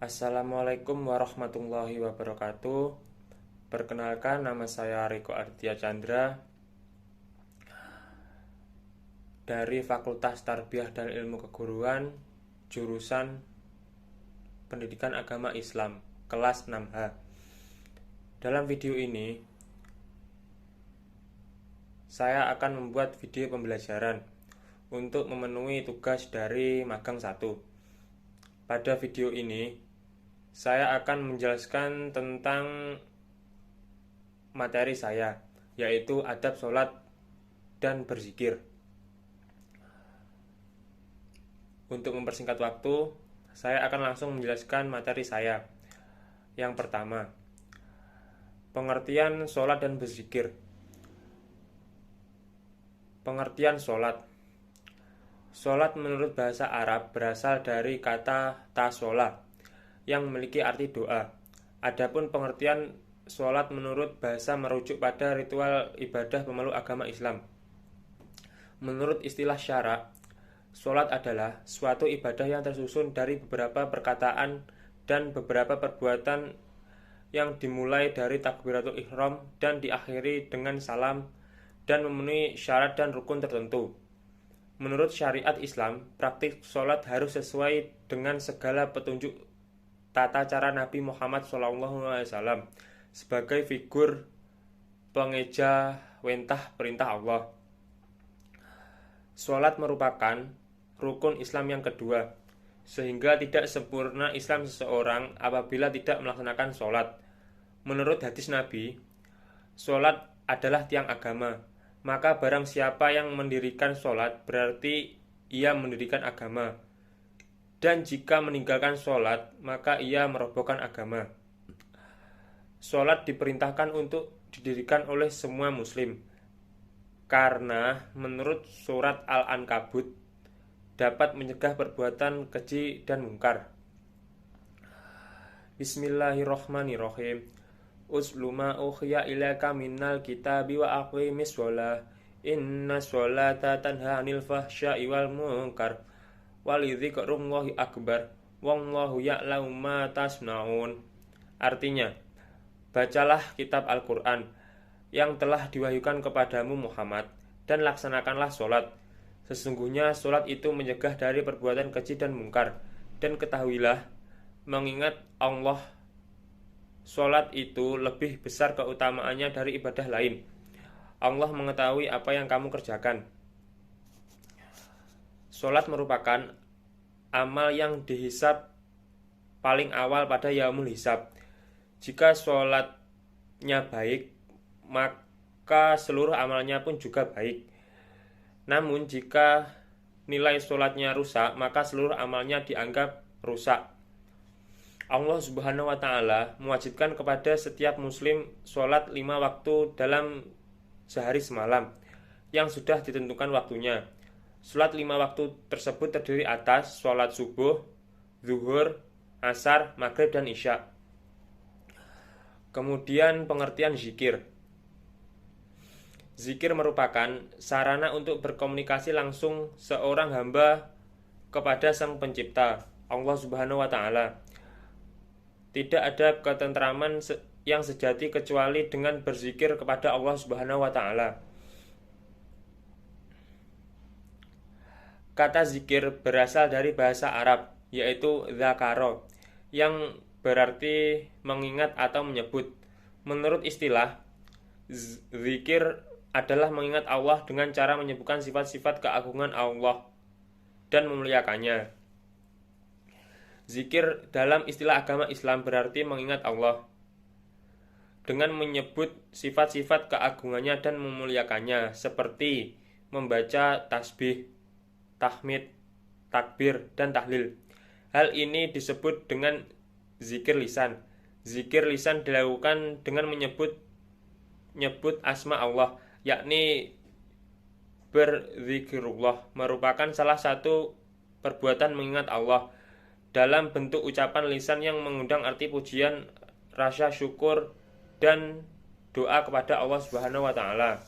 Assalamualaikum warahmatullahi wabarakatuh. Perkenalkan, nama saya Riko Arditya Chandra dari Fakultas Tarbiyah dan Ilmu Keguruan, jurusan Pendidikan Agama Islam, kelas 6H. Dalam video ini, saya akan membuat video pembelajaran untuk memenuhi tugas dari magang 1. Pada video ini, saya akan menjelaskan tentang materi saya, yaitu adab sholat dan berzikir. Untuk mempersingkat waktu, saya akan langsung menjelaskan materi saya. Yang pertama, pengertian sholat dan berzikir. Pengertian sholat. Sholat menurut bahasa Arab berasal dari kata tasola yang memiliki arti doa. Adapun pengertian sholat menurut bahasa merujuk pada ritual ibadah pemeluk agama Islam. Menurut istilah syara, sholat adalah suatu ibadah yang tersusun dari beberapa perkataan dan beberapa perbuatan yang dimulai dari takbiratul ihram dan diakhiri dengan salam dan memenuhi syarat dan rukun tertentu. Menurut syariat Islam, praktik sholat harus sesuai dengan segala petunjuk tata cara Nabi Muhammad SAW sebagai figur pengeja wentah perintah Allah. Sholat merupakan rukun Islam yang kedua, sehingga tidak sempurna Islam seseorang apabila tidak melaksanakan sholat. Menurut hadis Nabi, sholat adalah tiang agama. Maka barang siapa yang mendirikan sholat berarti ia mendirikan agama. Dan jika meninggalkan sholat, maka ia merobohkan agama. Sholat diperintahkan untuk didirikan oleh semua muslim. Karena menurut surat Al-Ankabut dapat mencegah perbuatan keji dan mungkar. Bismillahirrahmanirrahim. Usluma ukhya ilaka minnal kitabi wa aqimis sholah. Inna sholata tanha anil fahsya'i wal munkar. Walidzikrullahi akbar. Wallahu ya'lamu ma tasnaun. Artinya, bacalah kitab Al-Quran yang telah diwahyukan kepadamu Muhammad dan laksanakanlah sholat. Sesungguhnya sholat itu mencegah dari perbuatan keji dan mungkar. Dan ketahuilah, mengingat Allah, sholat itu lebih besar keutamaannya dari ibadah lain. Allah mengetahui apa yang kamu kerjakan. Sholat merupakan amal yang dihisab paling awal pada yaumul hisab. Jika sholatnya baik, maka seluruh amalnya pun juga baik. Namun jika nilai sholatnya rusak, maka seluruh amalnya dianggap rusak. Allah Subhanahu wa Ta'ala mewajibkan kepada setiap muslim sholat 5 waktu dalam sehari semalam yang sudah ditentukan waktunya. Sholat 5 waktu tersebut terdiri atas sholat subuh, zuhur, asar, maghrib, dan isya. Kemudian pengertian zikir. Zikir merupakan sarana untuk berkomunikasi langsung seorang hamba kepada Sang Pencipta, Allah Subhanahu wa Ta'ala. Tidak ada ketentraman yang sejati kecuali dengan berzikir kepada Allah Subhanahu wa Ta'ala. Kata zikir berasal dari bahasa Arab, yaitu zakaro, yang berarti mengingat atau menyebut. Menurut istilah, zikir adalah mengingat Allah dengan cara menyebutkan sifat-sifat keagungan Allah dan memuliakannya. Zikir dalam istilah agama Islam berarti mengingat Allah dengan menyebut sifat-sifat keagungannya dan memuliakannya, seperti membaca tasbih, tahmid, takbir, dan tahlil. Hal ini disebut dengan zikir lisan. Zikir lisan dilakukan dengan menyebut asma Allah, yakni berzikirullah merupakan salah satu perbuatan mengingat Allah dalam bentuk ucapan lisan yang mengundang arti pujian, rasa syukur, dan doa kepada Allah Subhanahu wa Ta'ala.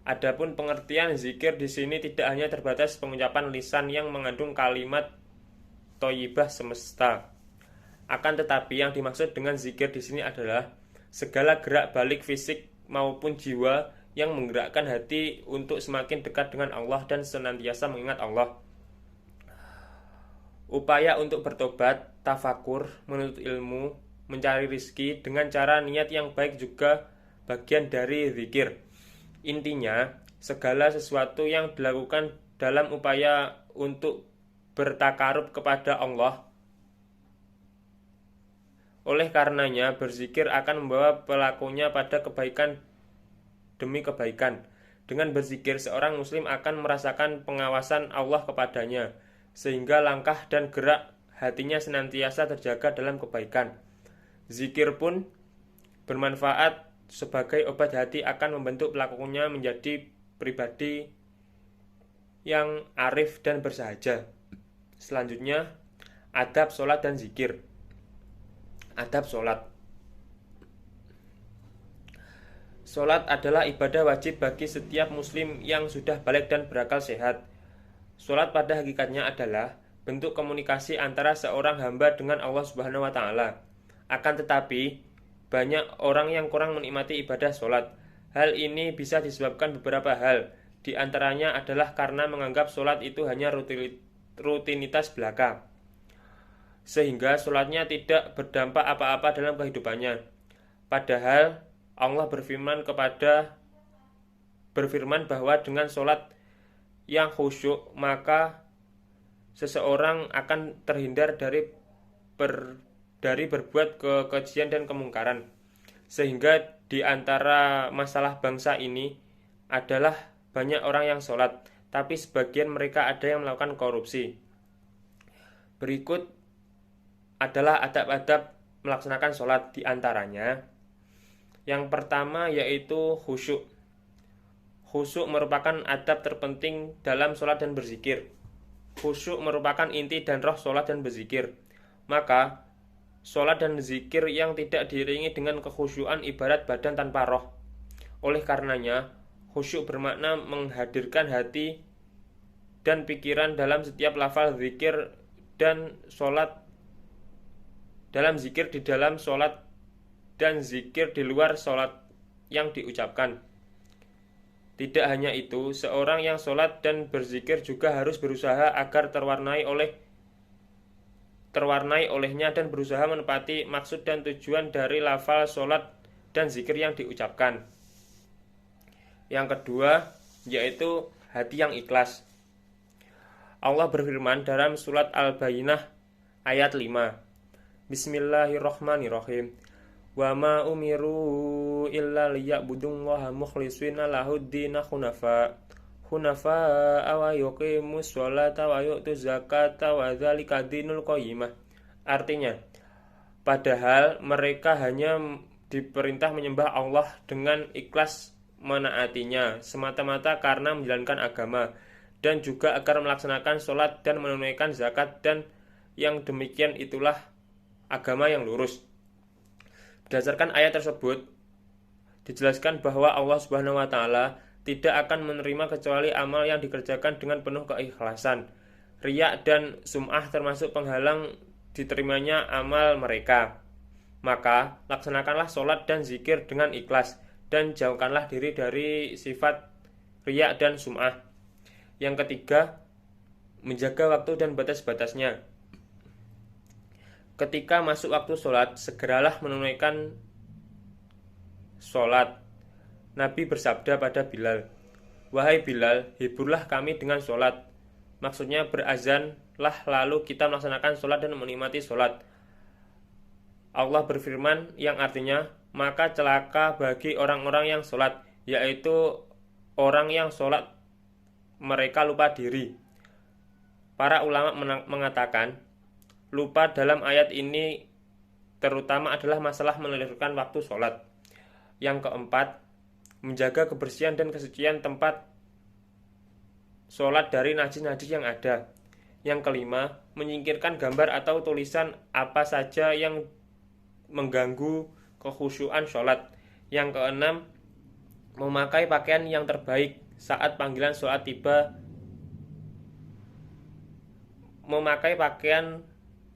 Adapun pengertian zikir di sini tidak hanya terbatas pengucapan lisan yang mengandung kalimat thayyibah semesta, Akan tetapi yang dimaksud dengan zikir di sini adalah segala gerak balik fisik maupun jiwa yang menggerakkan hati untuk semakin dekat dengan Allah dan senantiasa mengingat Allah. Upaya untuk bertobat, tafakur, menuntut ilmu, mencari rizki dengan cara niat yang baik juga bagian dari zikir. Intinya, segala sesuatu yang dilakukan dalam upaya untuk bertakarub kepada Allah. Oleh karenanya, berzikir akan membawa pelakunya pada kebaikan demi kebaikan. Dengan berzikir, seorang muslim akan merasakan pengawasan Allah kepadanya, sehingga langkah dan gerak hatinya senantiasa terjaga dalam kebaikan. Zikir pun bermanfaat sebagai obat hati, akan membentuk pelakunya menjadi pribadi yang arif dan bersahaja. Selanjutnya, adab sholat dan zikir. Adab sholat. Sholat adalah ibadah wajib bagi setiap muslim yang sudah balik dan berakal sehat. Sholat pada hakikatnya adalah bentuk komunikasi antara seorang hamba dengan Allah Subhanahu wa Ta'ala. Akan tetapi, banyak orang yang kurang menikmati ibadah sholat. Hal ini bisa disebabkan beberapa hal. Di antaranya adalah karena menganggap sholat itu hanya rutinitas belaka, sehingga sholatnya tidak berdampak apa-apa dalam kehidupannya. Padahal Allah berfirman bahwa dengan sholat yang khusyuk, maka seseorang akan terhindar dari berbuat kekejian dan kemungkaran. Sehingga di antara masalah bangsa ini adalah banyak orang yang sholat, tapi sebagian mereka ada yang melakukan korupsi. Berikut adalah adab-adab melaksanakan sholat. Di antaranya, yang pertama yaitu khusyuk. Khusyuk merupakan adab terpenting dalam sholat dan berzikir. Khusyuk merupakan inti dan roh sholat dan berzikir. Maka, sholat dan zikir yang tidak diiringi dengan kekhusyuan ibarat badan tanpa roh. Oleh karenanya, khusyuk bermakna menghadirkan hati dan pikiran dalam setiap lafal zikir dan sholat, dalam zikir di dalam sholat dan zikir di luar sholat yang diucapkan. Tidak hanya itu, seorang yang sholat dan berzikir juga harus berusaha agar terwarnai olehnya dan berusaha menepati maksud dan tujuan dari lafal sholat dan zikir yang diucapkan. Yang kedua, yaitu hati yang ikhlas. Allah berfirman dalam surat Al-Bayyinah ayat 5. Bismillahirrahmanirrahim. Wa ma umiru illa liya'budullaha mukhlishina lahuddina hunafa wa yuqimus sholata wa yu'tuz zakata wa dzalika dinul qayyimah. Artinya, padahal mereka hanya diperintah menyembah Allah dengan ikhlas menaatinya semata-mata karena menjalankan agama, dan juga agar melaksanakan sholat dan menunaikan zakat, dan yang demikian itulah agama yang lurus. Berdasarkan ayat tersebut, dijelaskan bahwa Allah Subhanahu wa Ta'ala tidak akan menerima kecuali amal yang dikerjakan dengan penuh keikhlasan. Riya dan sum'ah termasuk penghalang diterimanya amal mereka. Maka, laksanakanlah sholat dan zikir dengan ikhlas, dan jauhkanlah diri dari sifat riya dan sum'ah. Yang ketiga, menjaga waktu dan batas-batasnya. Ketika masuk waktu sholat, segeralah menunaikan sholat. Nabi bersabda pada Bilal, "Wahai Bilal, hiburlah kami dengan sholat." Maksudnya berazanlah lalu kita melaksanakan sholat dan menikmati sholat. Allah berfirman yang artinya, maka celaka bagi orang-orang yang sholat, yaitu orang yang sholat mereka lupa diri. Para ulama mengatakan, lupa dalam ayat ini terutama adalah masalah menelurkan waktu sholat. Yang keempat, menjaga kebersihan dan kesucian tempat sholat dari najis-najis yang ada. Yang kelima, menyingkirkan gambar atau tulisan apa saja yang mengganggu kekhusyuan sholat. Yang keenam, memakai pakaian yang terbaik saat panggilan sholat tiba. Memakai pakaian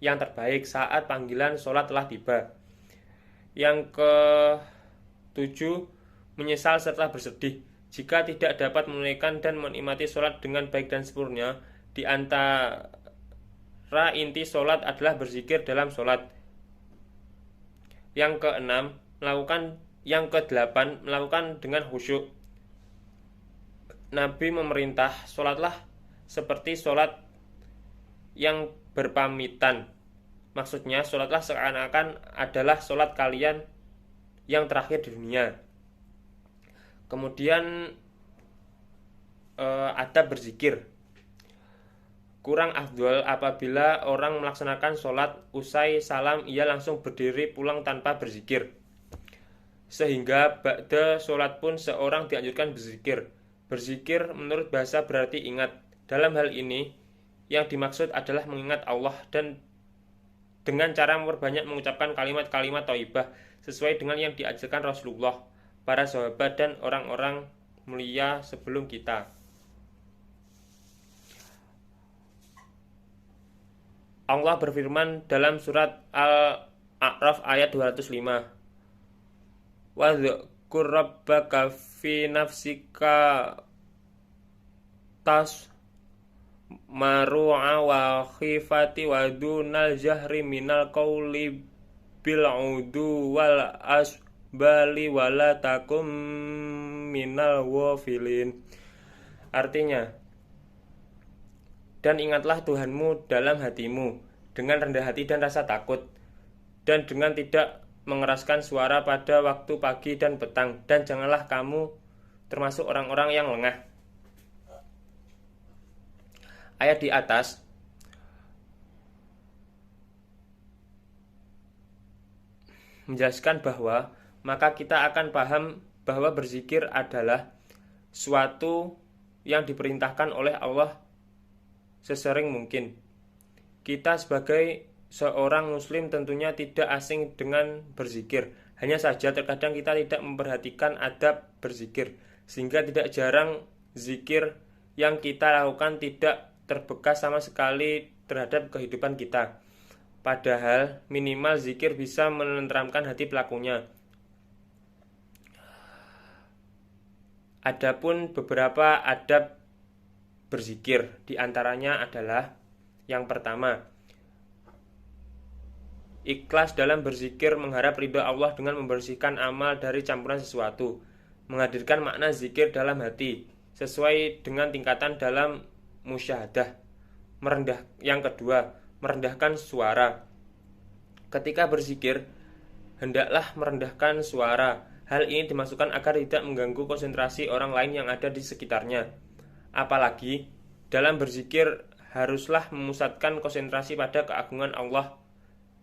yang terbaik saat panggilan sholat telah tiba. Yang ketujuh, menyesal serta bersedih jika tidak dapat menunaikan dan menikmati sholat dengan baik dan sempurna. Di antara inti sholat adalah berzikir dalam sholat. Yang keenam, yang kedelapan, melakukan dengan khusyuk. Nabi memerintah, sholatlah seperti sholat yang berpamitan. Maksudnya, sholatlah seakan-akan adalah sholat kalian yang terakhir di dunia. Kemudian adab berzikir. Kurang afdol apabila orang melaksanakan sholat usai salam ia langsung berdiri pulang tanpa berzikir. Sehingga ba'da sholat pun seorang dianjurkan berzikir. Berzikir menurut bahasa berarti ingat. Dalam hal ini yang dimaksud adalah mengingat Allah dan dengan cara memperbanyak mengucapkan kalimat-kalimat thayyibah sesuai dengan yang diajarkan Rasulullah, para sahabat dan orang-orang mulia sebelum kita. Allah berfirman dalam surat Al-A'raf ayat 205. Wadhkur rabbaka fi nafsika maru'a wa khifati wa dunal jahri minal qawli bil'udu wal asbali wala takum minal wafilin. Artinya, dan ingatlah Tuhanmu dalam hatimu dengan rendah hati dan rasa takut, dan dengan tidak mengeraskan suara pada waktu pagi dan petang, dan janganlah kamu termasuk orang-orang yang lengah. Ayat di atas menjelaskan bahwa maka kita akan paham bahwa berzikir adalah suatu yang diperintahkan oleh Allah sesering mungkin. Kita sebagai seorang muslim tentunya tidak asing dengan berzikir. Hanya saja terkadang kita tidak memperhatikan adab berzikir, sehingga tidak jarang zikir yang kita lakukan tidak terbekas sama sekali terhadap kehidupan kita. Padahal minimal zikir bisa menenteramkan hati pelakunya. Adapun beberapa adab berzikir, diantaranya adalah yang pertama, ikhlas dalam berzikir mengharap ridha Allah dengan membersihkan amal dari campuran sesuatu, menghadirkan makna zikir dalam hati sesuai dengan tingkatan dalam musyahadah. Yang kedua, merendahkan suara. Ketika berzikir, hendaklah merendahkan suara. Hal ini dimaksudkan agar tidak mengganggu konsentrasi orang lain yang ada di sekitarnya. Apalagi dalam berzikir haruslah memusatkan konsentrasi pada keagungan Allah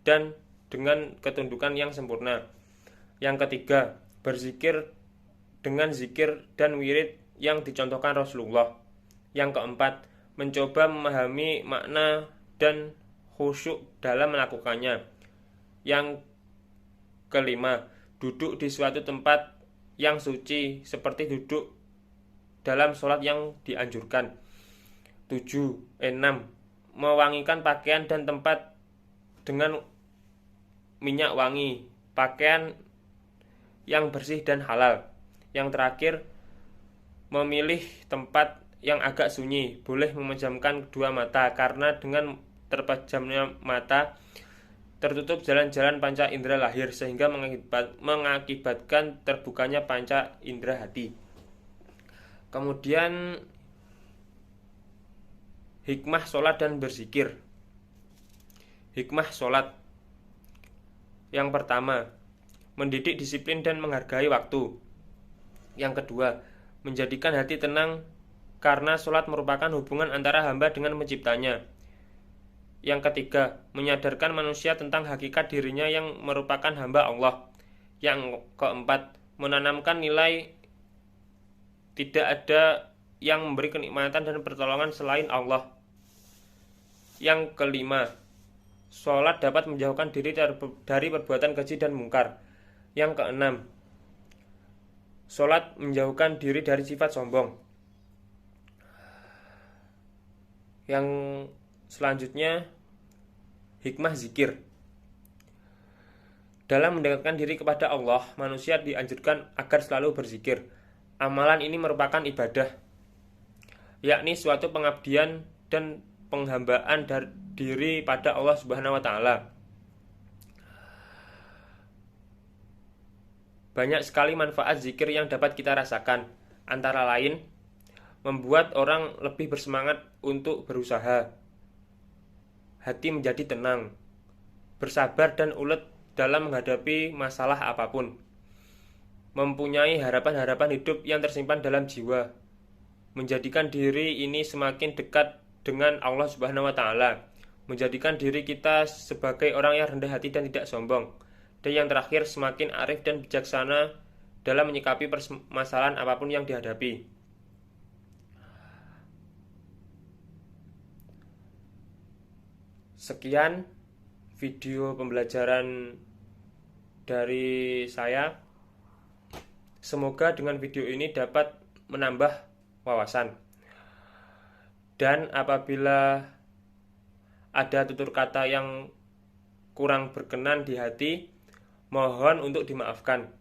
dan dengan ketundukan yang sempurna. Yang ketiga, berzikir dengan zikir dan wirid yang dicontohkan Rasulullah. Yang keempat, mencoba memahami makna dan khusyuk dalam melakukannya. Yang kelima, duduk di suatu tempat yang suci seperti duduk dalam sholat yang dianjurkan. 6. Mewangikan pakaian dan tempat dengan minyak wangi, pakaian yang bersih dan halal. Yang terakhir, memilih tempat yang agak sunyi, boleh memejamkan kedua mata karena dengan terpejamnya mata tertutup jalan-jalan panca indera lahir sehingga mengakibatkan terbukanya panca indera hati. Kemudian hikmah sholat dan berzikir. Hikmah sholat yang pertama, mendidik disiplin dan menghargai waktu. Yang kedua, menjadikan hati tenang karena sholat merupakan hubungan antara hamba dengan penciptanya. Yang ketiga, menyadarkan manusia tentang hakikat dirinya yang merupakan hamba Allah. Yang keempat, menanamkan nilai tidak ada yang memberi kenikmatan dan pertolongan selain Allah. Yang kelima, sholat dapat menjauhkan diri dari perbuatan keji dan mungkar. Yang keenam, sholat menjauhkan diri dari sifat sombong. Yang selanjutnya, Hikmah zikir. Dalam mendekatkan diri kepada Allah, manusia dianjurkan agar selalu berzikir. Amalan ini merupakan ibadah, yakni suatu pengabdian dan penghambaan dari diri pada Allah Subhanahu wa taala. Banyak sekali manfaat zikir yang dapat kita rasakan, antara lain membuat orang lebih bersemangat untuk berusaha, hati menjadi tenang, bersabar dan ulet dalam menghadapi masalah apapun, mempunyai harapan-harapan hidup yang tersimpan dalam jiwa, menjadikan diri ini semakin dekat dengan Allah Subhanahu wa taala, menjadikan diri kita sebagai orang yang rendah hati dan tidak sombong, dan yang terakhir semakin arif dan bijaksana dalam menyikapi permasalahan apapun yang dihadapi. Sekian video pembelajaran dari saya. Semoga dengan video ini dapat menambah wawasan. Dan apabila ada tutur kata yang kurang berkenan di hati, mohon untuk dimaafkan.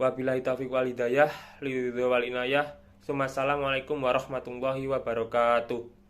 Wabillahi taufiq wal hidayah, lidho wal inayah. Assalamualaikum warahmatullahi wabarakatuh.